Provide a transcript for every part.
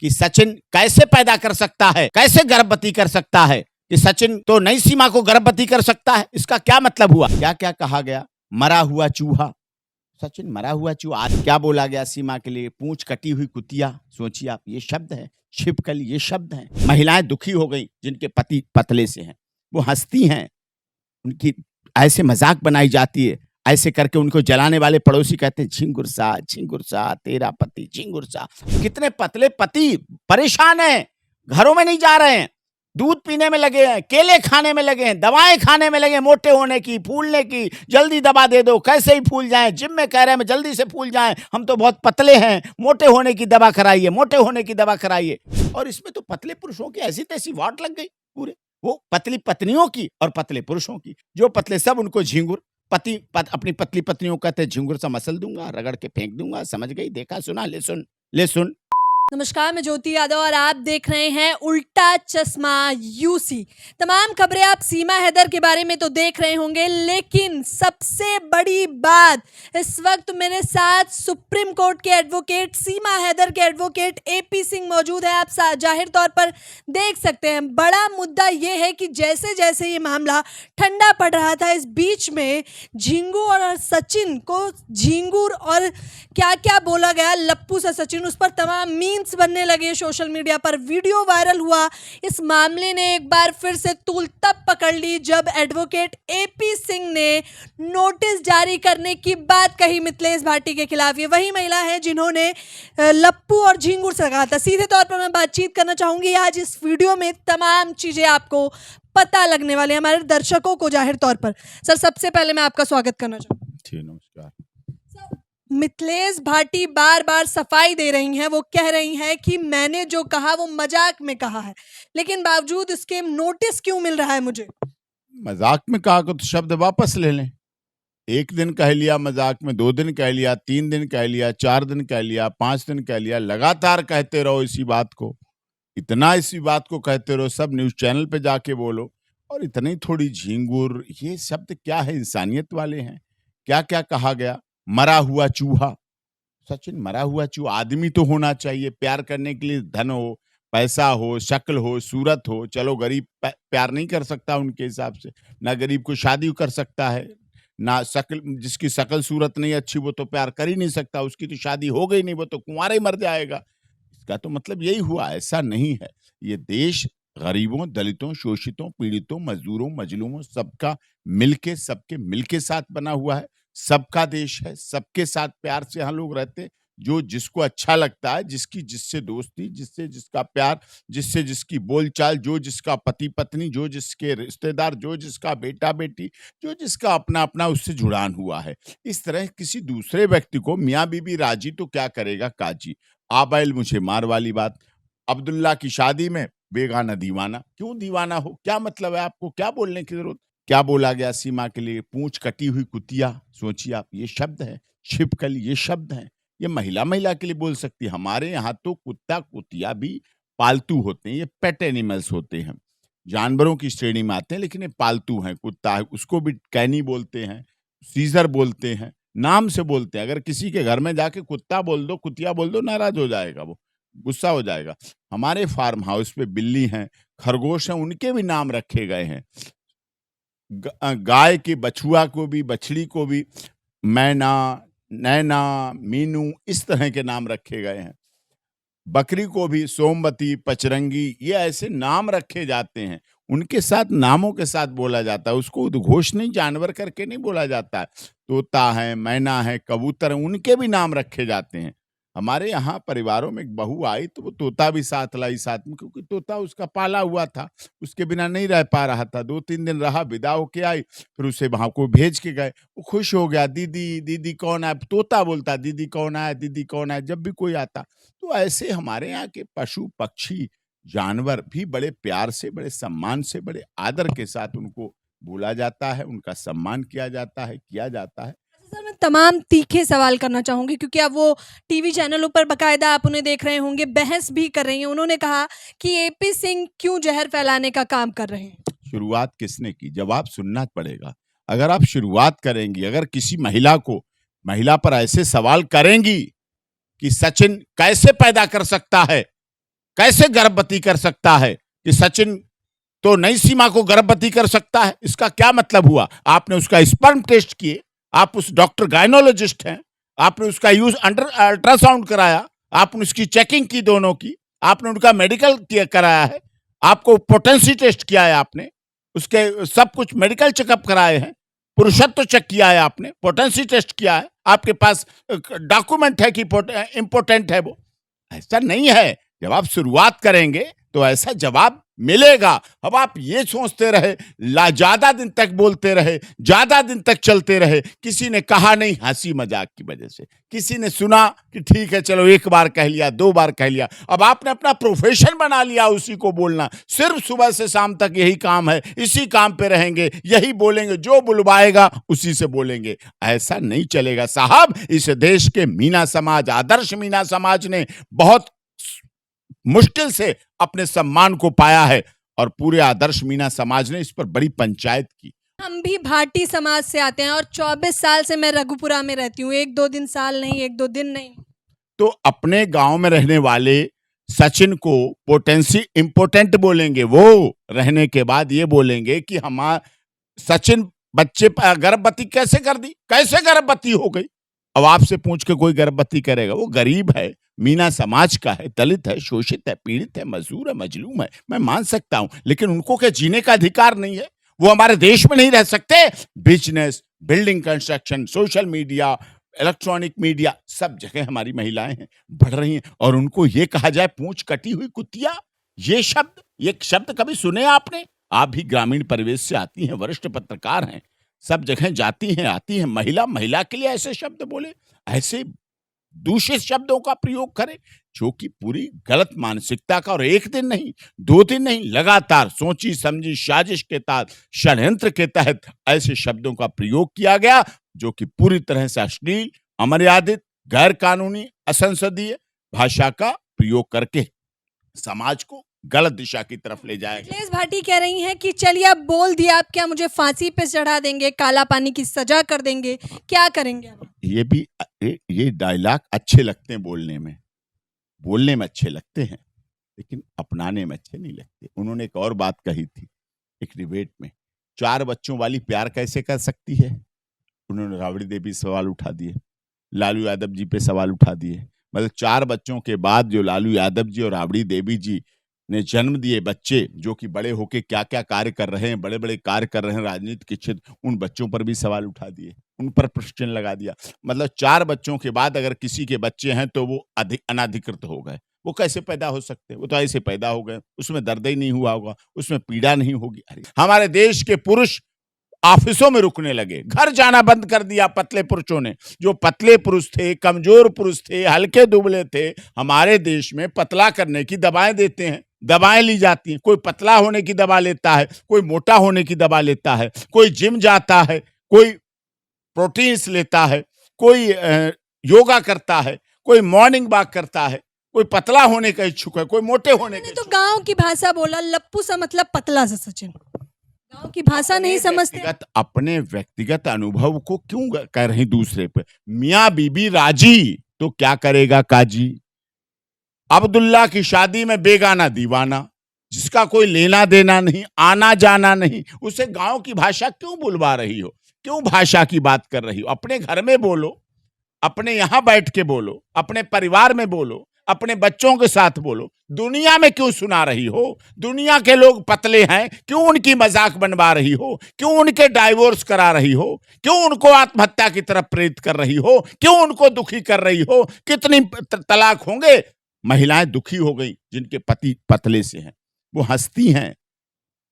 कि सचिन कैसे पैदा कर सकता है, कैसे गर्भवती कर सकता है, कि सचिन तो नई सीमा को गर्भवती कर सकता है। इसका क्या मतलब हुआ? क्या क्या कहा गया? मरा हुआ चूहा, सचिन मरा हुआ चूहा। आज क्या बोला गया सीमा के लिए? पूंछ कटी हुई कुतिया। सोचिए आप, ये शब्द है। छिपकली, ये शब्द है। महिलाएं दुखी हो गई जिनके पति पतले से हैं, वो हंसती हैं, उनकी ऐसे मजाक बनाई जाती है। ऐसे करके उनको जलाने वाले पड़ोसी कहते हैं झिंगुरसा तेरा पति झिंगुरसा। कितने पतले पति परेशान हैं, घरों में नहीं जा रहे हैं, दूध पीने में लगे हैं, केले खाने में लगे हैं, दवाएं खाने में लगे हैं, मोटे होने की, फूलने की। जल्दी दवा दे दो, कैसे ही फूल जाएं। जिम में कह रहे हैं जल्दी से फूल जाएं, हम तो बहुत पतले हैं, मोटे होने की दवा कराइए, मोटे होने की दवा कराइए। और इसमें तो पतले पुरुषों की ऐसी तैसी वाट लग गई पूरे। वो पतली पत्नियों की और पतले पुरुषों की। जो पतले सब उनको झिंगुर, अपनी पतली पत्नियों कहते झिंगुर सा मसल दूंगा, रगड़ के फेंक दूंगा। समझ गई? देखा सुना? ले सुन। नमस्कार, मैं ज्योति यादव और आप देख रहे हैं उल्टा चश्मा यूसी। तमाम खबरें आप सीमा हैदर के बारे में तो देख रहे होंगे, लेकिन सबसे बड़ी बात, इस वक्त मेरे साथ सुप्रीम कोर्ट के एडवोकेट, सीमा हैदर के एडवोकेट एपी सिंह मौजूद है। आप जाहिर तौर पर देख सकते हैं। बड़ा मुद्दा यह है कि जैसे जैसे ये मामला ठंडा पड़ रहा था, इस बीच में झिंगुर और सचिन को झिंगुर और क्या क्या बोला गया, लप्पू सा सचिन, उस पर तमाम मीम्स बनने लगे सोशल मीडिया पर, वीडियो वायरल हुआ। इस मामले ने एक बार फिर से तूल तब पकड़ ली जब एडवोकेट एपी सिंह ने नोटिस जारी करने की बात कही मिथिलेश भाटी के खिलाफ। ये वही महिला है जिन्होंने लप्पू और झिंगुर से कहा था। सीधे तौर पर मैं बातचीत करना चाहूंगी। आज इस वीडियो में तमाम चीजें आपको पता लगने वाली है, हमारे दर्शकों को जाहिर तौर पर। सर, सबसे पहले मैं आपका स्वागत करना चाहूंगी। नमस्कार। मिथिलेश भाटी बार बार सफाई दे रही हैं। वो कह रही हैं कि मैंने जो कहा वो मजाक में कहा है, लेकिन बावजूद इसके नोटिस क्यों मिल रहा है मुझे? मजाक में कहा तो शब्द वापस ले लें। एक दिन कह लिया मजाक में, 2 दिन कह लिया, 3 दिन कह लिया, 4 दिन कह लिया, 5 दिन कह लिया, लगातार कहते रहो इसी बात को। इतना इसी बात को कहते रहो, सब न्यूज चैनल पे जाके बोलो। और इतनी थोड़ी झिंगुर, ये शब्द क्या है? इंसानियत वाले हैं क्या? क्या कहा गया? मरा हुआ चूहा। सचिन मरा हुआ चूहा। आदमी तो होना चाहिए प्यार करने के लिए, धन हो, पैसा हो, शक्ल हो, सूरत हो। चलो गरीब प्यार नहीं कर सकता उनके हिसाब से, ना गरीब को शादी कर सकता है, ना शक्ल, जिसकी शक्ल सूरत नहीं अच्छी वो तो प्यार कर ही नहीं सकता, उसकी तो शादी हो गई नहीं, वो तो कुंवारा ही मर जाएगा। इसका तो मतलब यही हुआ। ऐसा नहीं है। ये देश गरीबों, दलितों, शोषितों, पीड़ितों, मजदूरों, मजलूमों, सबके मिलके साथ बना हुआ है। सबका देश है, सबके साथ प्यार से यहाँ लोग रहते हैं। जो जिसको अच्छा लगता है, जिसकी जिससे दोस्ती, जिससे जिसका प्यार, जिससे जिसकी बोलचाल, जो जिसका पति पत्नी, जो जिसके रिश्तेदार, जो जिसका बेटा बेटी, जो जिसका अपना अपना उससे जुड़ान हुआ है। इस तरह किसी दूसरे व्यक्ति को मियाँ बीबी राजी तो क्या करेगा काजी। आ बैल मुझे मार वाली बात। अब्दुल्ला की शादी में बेगाना दीवाना। क्यों दीवाना हो? क्या मतलब है? आपको क्या बोलने की जरूरत? क्या बोला गया सीमा के लिए? पूंछ कटी हुई कुतिया। सोचिए आप, ये शब्द है। छिपकली, ये शब्द है। ये महिला के लिए बोल सकती है। हमारे यहाँ तो कुत्ता कुतिया भी पालतू होते हैं, ये पेट एनिमल्स होते हैं, जानवरों की श्रेणी में आते हैं, लेकिन ये पालतू हैं। कुत्ता है, उसको भी कैनी बोलते हैं, सीजर बोलते हैं, नाम से बोलते हैं। अगर किसी के घर में जाके कुत्ता बोल दो, कुतिया बोल दो, नाराज हो जाएगा, वो गुस्सा हो जाएगा। हमारे फार्म हाउस पे बिल्ली हैं, खरगोश हैं, उनके भी नाम रखे गए हैं। गाय के बछुआ को भी, बछड़ी को भी मैना, नैना, मीनू, इस तरह के नाम रखे गए हैं। बकरी को भी सोमवती, पचरंगी, ये ऐसे नाम रखे जाते हैं। उनके साथ नामों के साथ बोला जाता है। उसको उद्घोष नहीं, जानवर करके नहीं बोला जाता है। तोता है, मैना है, कबूतर है, उनके भी नाम रखे जाते हैं। हमारे यहाँ परिवारों में एक बहू आई तो वो तोता भी साथ लाई साथ में, क्योंकि तोता उसका पाला हुआ था, उसके बिना नहीं रह पा रहा था। 2-3 दिन रहा, विदा होके आई, फिर उसे वहां को भेज के गए। वो खुश हो गया, दीदी दीदी कौन है? तोता बोलता दीदी कौन है, दीदी कौन है, जब भी कोई आता। तो ऐसे हमारे यहाँ के पशु पक्षी जानवर भी बड़े प्यार से, बड़े सम्मान से, बड़े आदर के साथ उनको बोला जाता है, उनका सम्मान किया जाता है। सर, मैं तमाम तीखे सवाल करना चाहूंगी, क्योंकि अब वो टीवी चैनलों पर बकायदा आप उन्हें देख रहे होंगे, बहस भी कर रही हैं। उन्होंने कहा कि एपी सिंह क्यों जहर फैलाने का काम कर रहे हैं। शुरुआत किसने की? जवाब सुनना पड़ेगा। अगर आप शुरुआत करेंगी, अगर किसी महिला पर ऐसे सवाल करेंगी कि सचिन कैसे पैदा कर सकता है, कैसे गर्भवती कर सकता है कि सचिन तो नई सीमा को गर्भवती कर सकता है? इसका क्या मतलब हुआ? आपने उसका स्पर्म टेस्ट किए, आप उस डॉक्टर गायनोलॉजिस्ट हैं, आपने उसका यूज अंडर अल्ट्रासाउंड कराया, आपने उसकी चेकिंग की दोनों की, आपने उनका मेडिकल कराया है, आपको पोटेंसी टेस्ट किया है, आपने उसके सब कुछ मेडिकल चेकअप कराए हैं, पुरुषत्व चेक किया है, आपने पोटेंसी टेस्ट किया है, आपके पास डॉक्यूमेंट है कि इम्पोर्टेंट है वो। ऐसा नहीं है। जब आप शुरुआत करेंगे तो ऐसा जवाब मिलेगा। अब आप ये सोचते रहे, ज्यादा दिन तक बोलते रहे, ज्यादा दिन तक चलते रहे, किसी ने कहा नहीं, हंसी मजाक की वजह से, किसी ने सुना कि ठीक है चलो एक बार कह लिया, 2 बार कह लिया, अब आपने अपना प्रोफेशन बना लिया उसी को बोलना। सिर्फ सुबह से शाम तक यही काम है, इसी काम पे रहेंगे, यही बोलेंगे, जो बुलवाएगा उसी से बोलेंगे। ऐसा नहीं चलेगा साहब। इस देश के मीना समाज, आदर्श मीना समाज ने बहुत मुश्किल से अपने सम्मान को पाया है और पूरे आदर्श मीना समाज ने इस पर बड़ी पंचायत की। हम भी भाटी समाज से आते हैं और 24 साल से मैं रघुपुरा में रहती हूँ। 1-2 दिन साल नहीं, 1-2 दिन नहीं। तो अपने गांव में रहने वाले सचिन को पोटेंसी इंपोर्टेंट बोलेंगे, वो रहने के बाद ये बोलेंगे कि सचिन बच्चे गर्भवती कैसे कर दी, कैसे गर्भवती हो गई। अब आपसे पूछ के कोई गर्भवती करेगा? वो गरीब है, मीना समाज का है, दलित है, शोषित है, पीड़ित है, मजदूर है, मजलूम है, मैं मान सकता हूं, लेकिन उनको क्या जीने का अधिकार नहीं है? वो हमारे देश में नहीं रह सकते? Business, building construction, social media, electronic media, सब जगह हमारी महिलाएं हैं, बढ़ रही हैं, और उनको ये कहा जाए पूंछ कटी हुई कुतिया। ये शब्द कभी सुने आपने? आप भी ग्रामीण परिवेश से आती हैं, वरिष्ठ पत्रकार हैं, सब जगह जाती हैं, आती हैं, महिला के लिए ऐसे शब्द बोले, ऐसे दूषित शब्दों का प्रयोग करे, जो कि पूरी गलत मानसिकता का, और एक दिन नहीं, 2 दिन नहीं, लगातार सोची समझी साजिश के तहत, षड्यंत्र के तहत ऐसे शब्दों का प्रयोग किया गया, जो कि पूरी तरह से अश्लील, अमर्यादित, गैर कानूनी, असंसदीय भाषा का प्रयोग करके समाज को गलत दिशा की तरफ ले जाएगा। अखिलेश भाटी कह रही हैं कि चलिए अब बोल दिया, आप क्या मुझे फांसी पे चढ़ा देंगे, काला पानी की सजा कर देंगे, क्या करेंगे? ये डायलॉग अच्छे लगते हैं बोलने में अच्छे लगते हैं, लेकिन अपनाने में अच्छे नहीं लगते। उन्होंने एक और बात कही थी एक डिबेट में, 4 बच्चों वाली प्यार कैसे कर सकती है? उन्होंने राबड़ी देवी सवाल उठा दिए, लालू यादव जी पे सवाल उठा दिए। मतलब 4 बच्चों के बाद जो लालू यादव जी और राबड़ी देवी जी ने जन्म दिए बच्चे, जो कि बड़े होके क्या-क्या कार्य कर रहे हैं, बड़े-बड़े कार्य कर रहे हैं राजनीति के क्षेत्र, उन बच्चों पर भी सवाल उठा दिए, उन पर प्रश्न लगा दिया। मतलब 4 बच्चों के बाद अगर किसी के बच्चे हैं तो वो अनाधिकृत हो गए। वो कैसे पैदा हो सकते हैं? वो तो ऐसे पैदा हो गए, उसमें दर्द ही नहीं हुआ होगा, उसमें पीड़ा नहीं होगी। अरे हमारे देश के पुरुष ऑफिसों में रुकने लगे, घर जाना बंद कर दिया पतले पुरुषों ने। जो पतले पुरुष थे, कमजोर पुरुष थे, हल्के दुबले थे, हमारे देश में पतला करने की दवाएं देते हैं, दवाएं ली जाती हैं। कोई पतला होने की दवा लेता है, कोई मोटा होने की दवा लेता है, कोई जिम जाता है, कोई प्रोटीन्स लेता है, कोई योगा करता है, कोई मॉर्निंग वॉक करता है, कोई पतला होने का इच्छुक है, कोई मोटे होने का। तो गांव की भाषा बोला, लप्पू सा मतलब पतला सा। सचिन गांव की भाषा नहीं समझते। अपने व्यक्तिगत अनुभव को क्यों कह रही दूसरे पे? मियाँ बीबी राजी तो क्या करेगा काजी? अब्दुल्ला की शादी में बेगाना दीवाना, जिसका कोई लेना देना नहीं, आना जाना नहीं, उसे गांव की भाषा क्यों बुलवा रही हो? क्यों भाषा की बात कर रही हो? अपने घर में बोलो, अपने यहां बैठ के बोलो, अपने परिवार में बोलो, अपने बच्चों के साथ बोलो। दुनिया में क्यों सुना रही हो? दुनिया के लोग पतले हैं, क्यों उनकी मजाक बनवा रही हो? क्यों उनके डाइवोर्स करा रही हो? क्यों उनको आत्महत्या की तरफ प्रेरित कर रही हो? क्यों उनको दुखी कर रही हो? कितनी तलाक होंगे? महिलाएं दुखी हो गई जिनके पति पतले से हैं, वो हंसती हैं,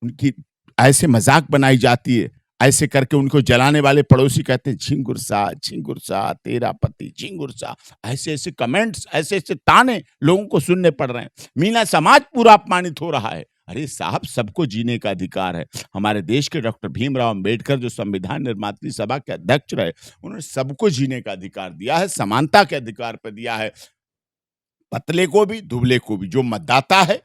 उनकी ऐसे मजाक बनाई जाती है, ऐसे करके उनको जलाने वाले पड़ोसी कहते हैं झिंगुरसा तेरा पति झिंगुरसा। ऐसे ऐसे कमेंट्स, ऐसे ऐसे ताने लोगों को सुनने पड़ रहे हैं। मीना समाज पूरा अपमानित हो रहा है। अरे साहब, सबको जीने का अधिकार है। हमारे देश के डॉक्टर भीमराव अंबेडकर जो संविधान निर्मात्री सभा के अध्यक्ष रहे, उन्होंने सबको जीने का अधिकार दिया है, समानता के अधिकार पर दिया है, पतले को भी दुबले को भी। जो मतदाता है,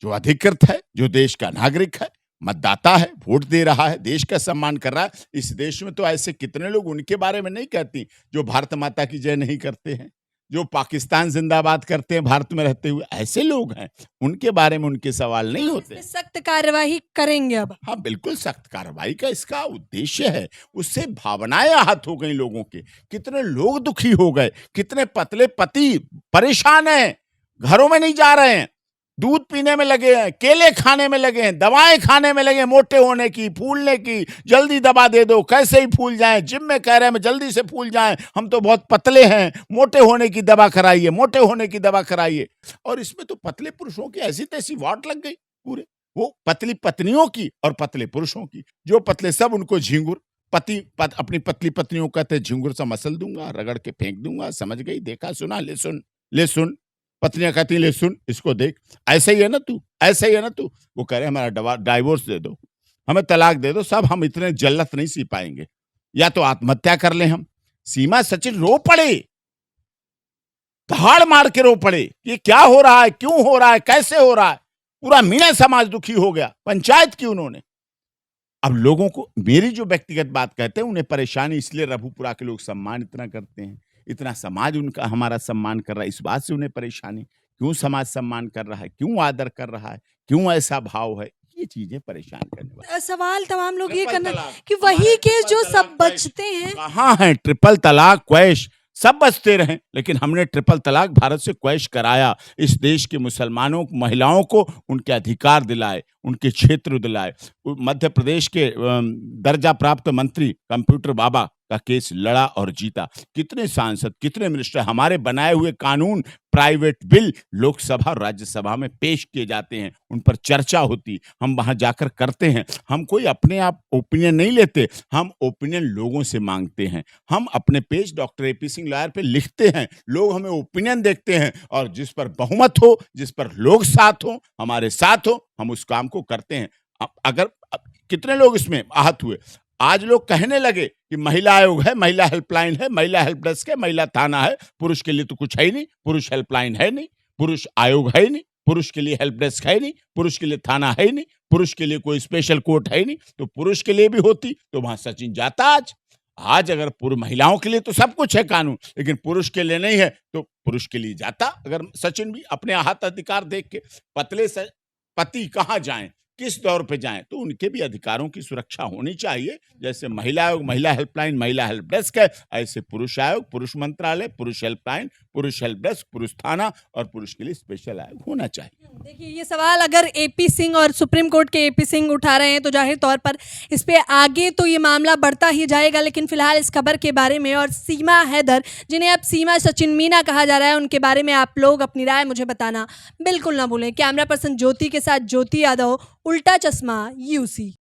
जो अधिकृत है, जो देश का नागरिक है, मतदाता है, वोट दे रहा है, देश का सम्मान कर रहा है। इस देश में तो ऐसे कितने लोग उनके बारे में नहीं कहती जो भारत माता की जय नहीं करते हैं, जो पाकिस्तान जिंदाबाद करते हैं भारत में रहते हुए, ऐसे लोग हैं, उनके बारे में उनके सवाल नहीं होते। सख्त कार्यवाही करेंगे अब। हाँ, बिल्कुल सख्त कार्रवाई का इसका उद्देश्य है। उससे भावनाएं आहत हो गई लोगों के, कितने लोग दुखी हो गए, कितने पतले पति परेशान हैं, घरों में नहीं जा रहे हैं, दूध पीने में लगे हैं, केले खाने में लगे हैं, दवाएं खाने में लगे हैं, मोटे होने की, फूलने की, जल्दी दवा दे दो, कैसे ही फूल जाएं, जिम में कह रहे हैं जल्दी से फूल जाएं, हम तो बहुत पतले हैं, मोटे होने की दवा कराइए, मोटे होने की दवा कराइए। और इसमें तो पतले पुरुषों की ऐसी तैसी वाट लग गई पूरे, वो पतली पत्नियों की और पतले पुरुषों की। जो पतले सब उनको झिंगुर, अपनी पतली पत्नियों कहते झिंगुर सा मसल दूंगा, रगड़ के फेंक दूंगा, समझ गई, देखा सुना, ले सुन। पत्नियां कहती ले सुन, इसको देख, ऐसे ही है ना तू, ऐसे ही है ना तू। वो कह रहे हमारा डाइवोर्स दे दो, हमें तलाक दे दो, सब हम इतने जल्लत नहीं सी पाएंगे, या तो आत्महत्या कर ले हम। सीमा सचिन रो पड़े, दहाड़ मार के रो पड़े, ये क्या हो रहा है, क्यों हो रहा है, कैसे हो रहा है। पूरा मीना समाज दुखी हो गया, पंचायत की उन्होंने। अब लोगों को, मेरी जो व्यक्तिगत बात कहते हैं, उन्हें परेशानी इसलिए रघुपुरा के लोग सम्मान इतना करते हैं, इतना समाज उनका हमारा सम्मान कर रहा है, इस बात से उन्हें परेशानी, क्यों समाज सम्मान कर रहा है, क्यों आदर कर रहा है, क्यों ऐसा भाव है, ये चीजें परेशान करने वाली। सवाल तमाम लोग ये ट्रिपल करना तलाक, कि वही हमारे केस जो ट्रिपल सब तलाक बचते हैं, कहाँ है ट्रिपल तलाक, क्वैश सब बचते रहे, लेकिन हमने ट्रिपल तलाक भारत से क्वैश कराया। इस देश के मुसलमानों, महिलाओं को उनके अधिकार दिलाए, उनके क्षेत्र दिलाए। मध्य प्रदेश के दर्जा प्राप्त मंत्री कंप्यूटर बाबा का केस लड़ा और जीता। कितने सांसद, कितने मिनिस्टर, हमारे बनाए हुए कानून, प्राइवेट बिल लोकसभा और राज्यसभा में पेश किए जाते हैं, उन पर चर्चा होती, हम वहां जाकर करते हैं। हम कोई अपने आप ओपिनियन नहीं लेते, हम ओपिनियन लोगों से मांगते हैं। हम अपने page doctor AP Singh lawyer पे लिखते हैं, लोग हमें ओपिनियन देखते हैं, और जिस पर बहुमत हो, जिस पर लोग साथ हो, हमारे साथ हो, हम उस काम को करते हैं। अगर कितने लोग इसमें आहत हुए, आज लोग कहने लगे कि महिला आयोग है, महिला हेल्पलाइन है, महिला हेल्प डेस्क है, महिला थाना है, पुरुष के लिए तो कुछ है ही नहीं, पुरुष हेल्पलाइन है नहीं, पुरुष आयोग है ही नहीं, पुरुष के लिए हेल्प डेस्क है नहीं, पुरुष के लिए थाना है ही नहीं, पुरुष के लिए कोई स्पेशल कोर्ट है ही नहीं। तो पुरुष के लिए भी होती तो वहां सचिन जाता। आज अगर पूरी महिलाओं के लिए तो सब कुछ है कानून, लेकिन पुरुष के लिए नहीं है, तो पुरुष के लिए जाता अगर सचिन भी अपने आहत अधिकार देख के। पतले से पति कहाँ जाएं, किस दौर पे जाएं, तो उनके भी अधिकारों की सुरक्षा होनी चाहिए। जैसे महिला आयोग, महिला हेल्पलाइन, महिला हेल्प डेस्क है, ऐसे पुरुष आयोग, पुरुष मंत्रालय, पुरुष हेल्पलाइन, पुरुष हेल्प डेस्क, पुरुष थाना और पुरुष के लिए स्पेशल आयोग होना चाहिए। देखिए ये सवाल अगर एपी सिंह और सुप्रीम कोर्ट के एपी सिंह उठा रहे हैं तो जाहिर तौर पर इस पे आगे तो ये मामला बढ़ता ही जाएगा। लेकिन फिलहाल इस खबर के बारे में और सीमा हैदर, जिन्हें अब सीमा सचिन मीना कहा जा रहा है, उनके बारे में आप लोग अपनी राय मुझे बताना बिल्कुल ना भूलें। कैमरा पर्सन ज्योति के साथ ज्योति यादव, उल्टा चश्मा यूसी।